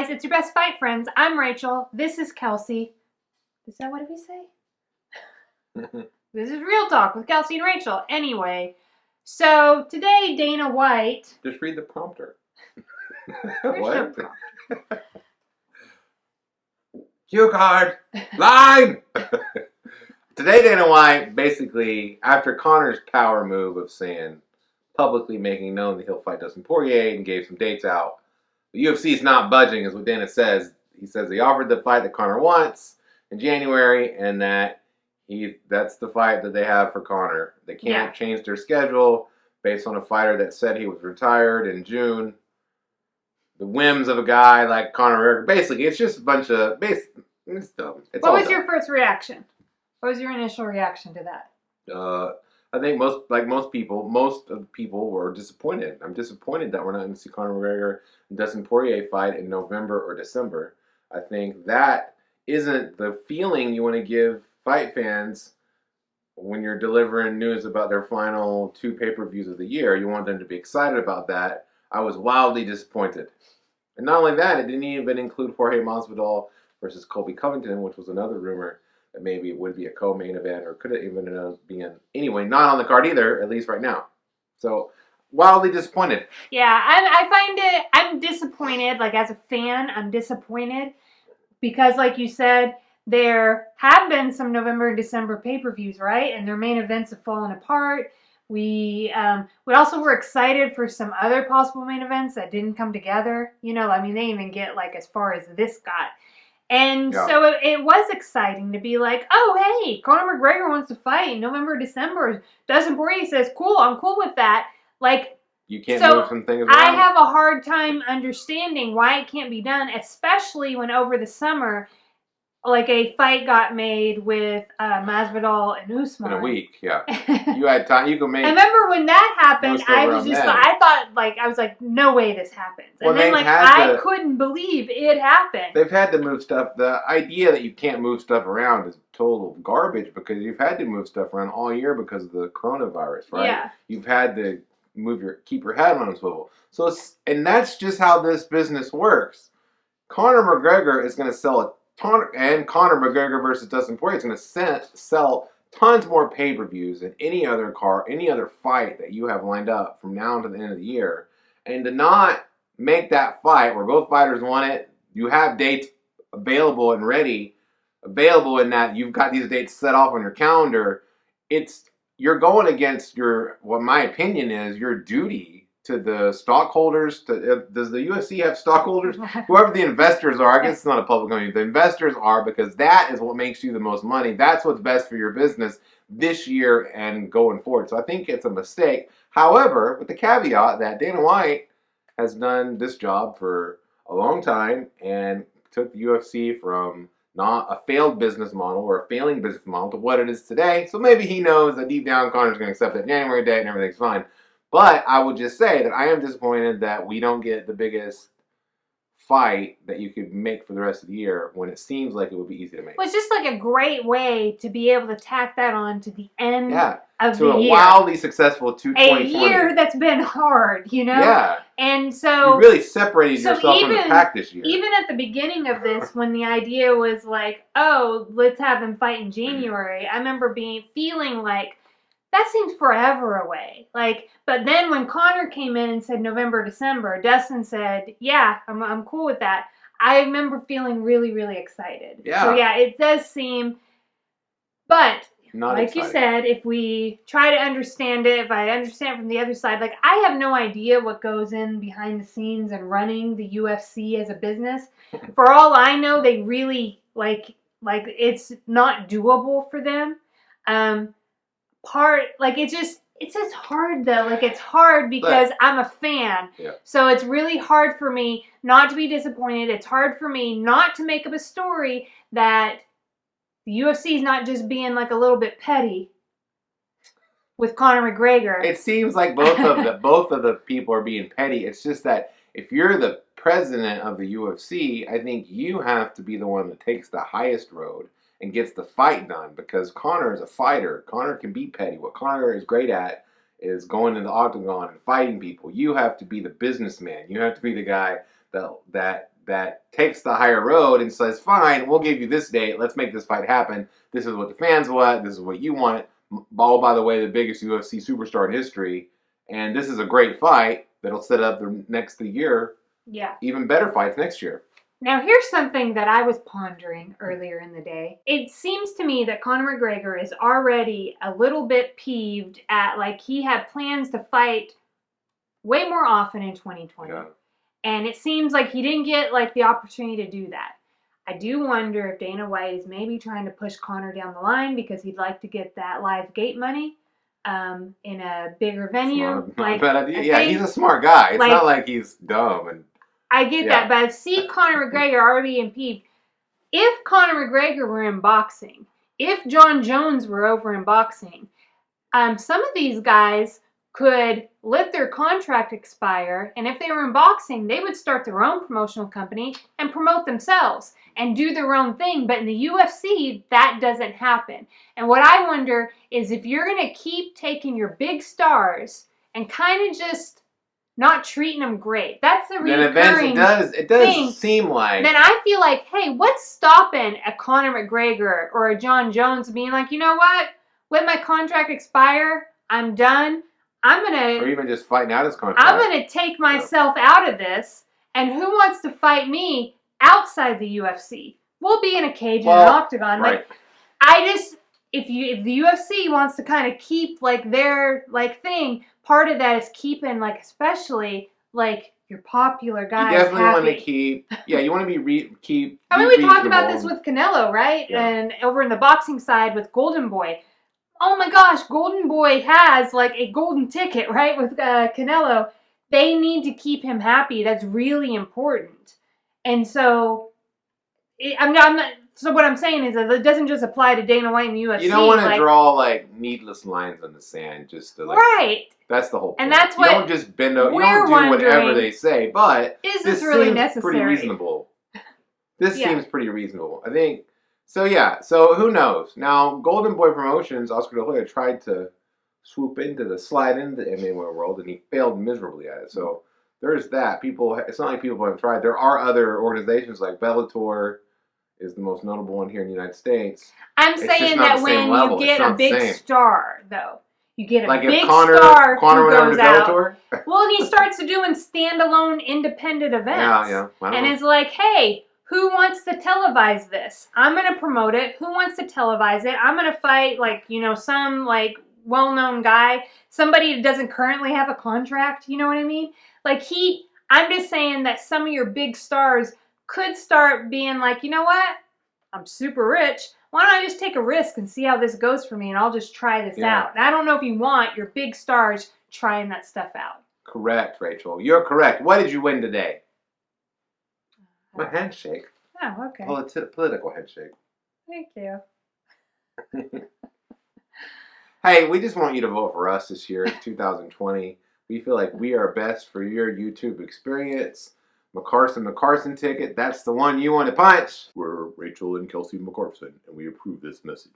guys, it's your best fight friends. I'm Rachel. This is Kelsey. Is that what we say? This is Real Talk with Kelsey and Rachel. Anyway, so today Dana White. Just read the prompter. What? Cue card. Line. Today Dana White basically, after Conor's power move of saying, publicly making known that he'll fight Dustin Poirier and gave some dates out. The UFC is not budging, is what Dana says. He says he offered the fight that Conor wants in January, and that's the fight that they have for Conor. They can't change their schedule based on a fighter that said he was retired in June. The whims of a guy like Conor McGregor. Basically, it's just a bunch of it's dumb. What was your first reaction? What was your initial reaction to that? I think most of the people were disappointed. I'm disappointed that we're not going to see Conor McGregor and Dustin Poirier fight in November or December. I think that isn't the feeling you want to give fight fans when you're delivering news about their final 2 pay-per-views of the year. You want them to be excited about that. I was wildly disappointed. And not only that, it didn't even include Jorge Masvidal versus Colby Covington, which was another rumor that maybe it would be a co-main event, or could it even end up being, anyway, not on the card either, at least right now. So, wildly disappointed. Yeah, I'm disappointed. Like, as a fan, I'm disappointed because, like you said, there have been some November and December pay-per-views, right? And their main events have fallen apart. We also were excited for some other possible main events that didn't come together. You know, I mean, they even get, like, as far as this got. And so it was exciting to be like, oh, hey, Conor McGregor wants to fight in November, December. Dustin Poirier says, cool, I'm cool with that. Like, you can't move some things around. I have a hard time understanding why it can't be done, especially when over the summer, like, a fight got made with Masvidal and Usman. In a week, yeah. You had time. You could make. I remember when that happened, I was like, no way this happens. Well, and then, like, I couldn't believe it happened. They've had to move stuff. The idea that you can't move stuff around is total garbage because you've had to move stuff around all year because of the coronavirus, right? Yeah. You've had to keep your head on a swivel. So, and that's just how this business works. Conor McGregor is going to sell Conor McGregor versus Dustin Poirier is going to sell tons more pay-per-views than any other fight that you have lined up from now to the end of the year. And to not make that fight where both fighters want it, you have dates available and ready, available in that you've got these dates set off on your calendar. You're going against what my opinion is, your duty to the stockholders. Does the UFC have stockholders? Whoever the investors are, I guess it's not a public company. The investors are, because that is what makes you the most money. That's what's best for your business this year and going forward. So I think it's a mistake. However, with the caveat that Dana White has done this job for a long time and took the UFC from not a failed business model or a failing business model to what it is today. So maybe he knows that deep down Conor's going to accept that January date and everything's fine. But I would just say that I am disappointed that we don't get the biggest fight that you could make for the rest of the year when it seems like it would be easy to make. Well, it's just like a great way to be able to tack that on to the end of the year. To a wildly successful 2020. A year that's been hard, you know? Yeah. And so... You really separated yourself from the pack this year. Even at the beginning of this, when the idea was like, oh, let's have them fight in January, I remember feeling like, that seems forever away. Like, but then when Conor came in and said November, December, Dustin said, yeah, I'm cool with that. I remember feeling really, really excited. Yeah. So yeah, it does seem, but not like exciting. You said, if we try to understand it, if I understand from the other side, like, I have no idea what goes in behind the scenes and running the UFC as a business. For all I know, they really, like it's not doable for them. It's just hard though. Like, it's hard because I'm a fan. Yeah. So it's really hard for me not to be disappointed. It's hard for me not to make up a story that the UFC is not just being like a little bit petty with Conor McGregor. It seems like both of the people are being petty. It's just that if you're the president of the UFC, I think you have to be the one that takes the highest road and gets the fight done, because Conor is a fighter. Conor can be petty. What Conor is great at is going in the octagon and fighting people. You have to be the businessman. You have to be the guy that that takes the higher road and says, fine, we'll give you this date. Let's make this fight happen. This is what the fans want. This is what you want. All, by the way, the biggest UFC superstar in history. And this is a great fight that'll set up the next year. Yeah. Even better fights next year. Now, here's something that I was pondering earlier in the day. It seems to me that Conor McGregor is already a little bit peeved at, like, he had plans to fight way more often in 2020. Yeah. And it seems like he didn't get, like, the opportunity to do that. I do wonder if Dana White is maybe trying to push Conor down the line because he'd like to get that live gate money in a bigger venue. Not a bad idea. Yeah, he's a smart guy. It's not like he's dumb. And I get that, but I see Conor McGregor already in peeved. If Conor McGregor were in boxing, if John Jones were over in boxing, some of these guys could let their contract expire, and if they were in boxing, they would start their own promotional company and promote themselves and do their own thing. But in the UFC, that doesn't happen. And what I wonder is if you're going to keep taking your big stars and kind of just not treating them great. That's the recurring it does seem like. Then I feel like, hey, what's stopping a Conor McGregor or a John Jones being like, you know what? Let my contract expire. I'm done. Or even just fighting out his contract. I'm gonna take myself out of this, and who wants to fight me outside the UFC? We'll be in a cage in an octagon. Right. Like, if the UFC wants to kind of keep like their like thing, part of that is keeping like especially like your popular guys. You definitely happy. want to keep. Yeah, you want to keep. I mean, we talked about this with Canelo, right? Yeah. And over in the boxing side with Golden Boy. Oh my gosh, Golden Boy has like a golden ticket, right, with Canelo. They need to keep him happy. That's really important. And so, so what I'm saying is that it doesn't just apply to Dana White and the UFC. You don't want to draw like needless lines in the sand just to like. Right. That's the whole point. And that's what you don't just bend over. You don't do whatever they say. But is this really seems necessary? Pretty reasonable. This seems pretty reasonable. I think. So yeah, so who knows? Now, Golden Boy Promotions, Oscar De La Hoya tried to slide into the MMA world, and he failed miserably at it. So there's that. It's not like people haven't tried. There are other organizations like Bellator is the most notable one here in the United States. I'm saying that when you get a big star, though, you get a big star who goes out. Well, and he starts doing standalone independent events. Yeah. And it's like, hey. Who wants to televise this? I'm going to promote it. Who wants to televise it? I'm going to fight, like, some, like, well-known guy. Somebody that doesn't currently have a contract. You know what I mean? Like, I'm just saying that some of your big stars could start being like, you know what? I'm super rich. Why don't I just take a risk and see how this goes for me, and I'll just try this out. And I don't know if you want your big stars trying that stuff out. Correct, Rachel. You're correct. What did you win today? A handshake. Oh, okay. Political handshake. Thank you. Hey, we just want you to vote for us this year. It's 2020. We feel like we are best for your YouTube experience. McCarson ticket. That's the one you want to punch. We're Rachel and Kelsey McCarson, and we approve this message.